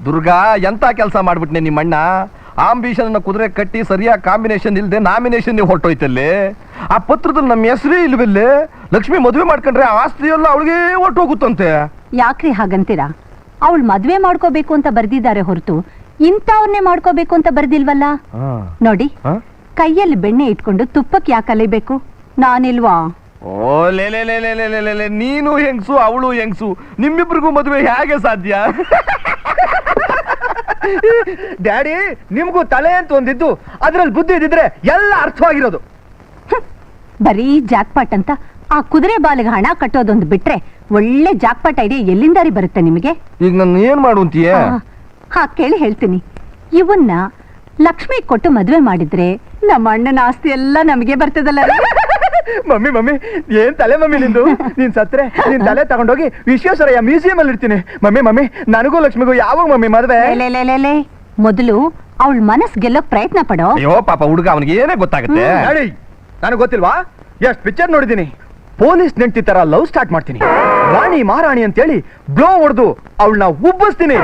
ದುರ್ಗಾ ಎಂತ ಕೆಲಸ ಮಾಡ್ಬಿಟ್ನೆ ನಿಮ್ಮಣ್ಣ. ಆಂಬಿಷನ್ ಕುದುರೆ ಕಟ್ಟಿ ಸರಿಯಾಗಿ ಕಾಂಬಿನೇಷನ್ ಇಲ್ದೆ ನಾಮಿನೇಷನ್ ಹೊರಟೋಯ್ತಲ್ಲಿ. ಆ ಪತ್ರದಲ್ಲಿ ನಮ್ಮ ಹೆಸರೇ ಇಲ್ವಲ್ಲೇ. ಲಕ್ಷ್ಮಿ ಮದುವೆ ಮಾಡ್ಕೊಂಡ್ರೆ ಆಸ್ತಿ ಎಲ್ಲ ಅವಳಿಗೆ ಹೊರಟೋಗುತ್ತಂತೆ. ಯಾಕ್ರಿ ಹಾಗಂತೀರಾ? ಅವಳು ಮದ್ವೆ ಮಾಡ್ಕೋಬೇಕು ಅಂತ ಬರ್ದಿದ್ದಾರೆ ಹೊರತು ಇಂಥವ್ರನ್ನೇ ಮಾಡ್ಕೋಬೇಕು ಅಂತ ಬರ್ದಿಲ್ವಲ್ಲ. ನೋಡಿ, ಕೈಯಲ್ಲಿ ಬೆಣ್ಣೆ ಇಟ್ಕೊಂಡು ತುಪ್ಪಕ್ಕೆ ಯಾಕೆ ಅಲಿಬೇಕು? ನಾನಿಲ್ವಾ? ಓ ಲೇ ಲೇ ಲೇ ಲೇ ಲೇ ಲೇ ಲೇ, ನೀನು ಹೆಂಗ್ಸು ಅವಳು ಹೆಂಗ್ಸು, ನಿಮ್ಮಿಬ್ರಿಗೂ ಮದುವೆ ಹೇಗೆ ಸಾಧ್ಯ? ಡ್ಯಾಡಿ, ನಿಮ್ಗೂ ತಲೆ ಅಂತ ಒಂದಿದ್ದು ಅದ್ರಲ್ಲಿ ಬುದ್ಧಿ ಇದ್ದಿದ್ರೆ ಎಲ್ಲ ಅರ್ಥವಾಗಿರೋದು. ಬರೀ ಜಾಕ್ಪಾಟ್ ಅಂತ ಆ ಕುದುರೆ ಬಾಲಿಗೆ ಹಣ ಕಟ್ಟೋದೊಂದು ಬಿಟ್ರೆ ಒಳ್ಳೆ ಜಾಕ್ಪಾಟ್ ಐಡಿಯಾ ಎಲ್ಲಿಂದಾರಿ ಬರುತ್ತೆ ನಿಮಗೆ? ಈಗ ನಾನು ಏನ್ ಮಾಡುವಂತೀಯ? ಹಾ, ಕೇಳಿ ಹೇಳ್ತೀನಿ. ಇವನ್ನ ಲಕ್ಷ್ಮಿ ಕೊಟ್ಟು ಮದ್ವೆ ಮಾಡಿದ್ರೆ ನಮ್ಮ ಅಣ್ಣನ ಆಸ್ತಿ ಎಲ್ಲ ನಮಗೆ ಬರ್ತದಲ್ಲ. ಮಮ್ಮಿ ಮಮ್ಮಿ, ಏನ್ ತಲೆ ಮಮ್ಮಿ ನಿಂದು? ನೀನ್ ಸತ್ರೆ ನಿನ್ ತಲೆ ತಗೊಂಡೋಗಿ ವಿಶ್ವೇಶ್ವರಯ್ಯ ಮ್ಯೂಸಿಯಂ ಅಲ್ಲಿ ಇಡ್ತೀನಿ. ಮಮ್ಮಿ ಮಮ್ಮಿ, ನನಗೂ ಲಕ್ಷ್ಮಿಗೂ ಯಾವಾಗ ಮಮ್ಮಿ ಮದ್ವೆ? ಮೊದಲು ಅವಳ ಮನಸ್ ಗೆಲ್ಲೋಕ್ ಪ್ರಯತ್ನ ಪಡೋ. ಅಯ್ಯೋ ಪಾಪ ಹುಡುಗ, ಅವನಿಗೆ ಏನೇ ಗೊತ್ತಾಗುತ್ತೆ? ನನಗೆ ಗೊತ್ತಿಲ್ವಾ? ಎಷ್ಟ್ ಪಿಕ್ಚರ್ ನೋಡಿದೀನಿ. ಪೊಲೀಸ್ ನೆಂಟಿ ತರ ಲವ್ ಸ್ಟಾರ್ಟ್ ಮಾಡ್ತೀನಿ. ರಾಣಿ ಮಹಾರಾಣಿ ಅಂತೇಳಿ ಬ್ಲೋ ಹೊಡೆದು ಅವಳನ್ನ ಉಬ್ಬಿಸ್ತೀನಿ.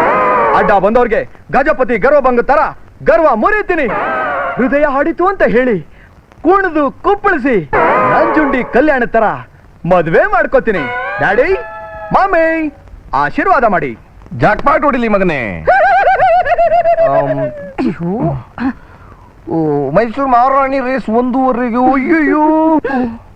ಅಡ್ಡ ಬಂದವ್ರಿಗೆ ಗಜಪತಿ ಗರ್ವಭಂಗ ತರ ಗರ್ವ ಮುರಿತೀನಿ. ಹೃದಯ ಹಾಡಿತು ಅಂತ ಹೇಳಿ ಕುಣಿದು ಕುಪ್ಪಳಿಸಿ ನಂಜುಂಡಿ ಕಲ್ಯಾಣ ತರ ಮದ್ವೆ ಮಾಡ್ಕೋತೀನಿ. ಡ್ಯಾಡಿ ಮಾಮಿ ಆಶೀರ್ವಾದ ಮಾಡಿ. ಜಾಕ್ಪಾಟ್ ಹೊಡಿಲಿ ಮಗನೇ. ಮೈಸೂರು ಮಹಾರಾಣಿ ರೇಸ್ 1:15. ಅಯ್ಯೋ